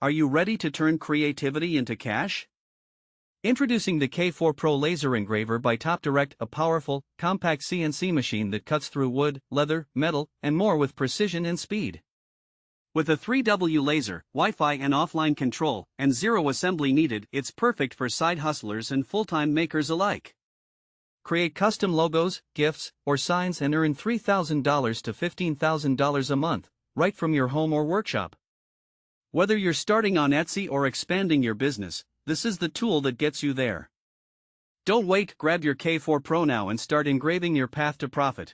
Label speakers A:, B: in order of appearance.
A: Are you ready to turn creativity into cash? Introducing the K4 Pro Laser Engraver by TopDirect, a powerful, compact CNC machine that cuts through wood, leather, metal, and more with precision and speed. With a 3W laser, Wi-Fi and offline control, and zero assembly needed, it's perfect for side hustlers and full-time makers alike. Create custom logos, gifts, or signs and earn $3,000 to $15,000 a month, right from your home or workshop. Whether you're starting on Etsy or expanding your business, this is the tool that gets you there. Don't wait, grab your K4 Pro now and start engraving your path to profit.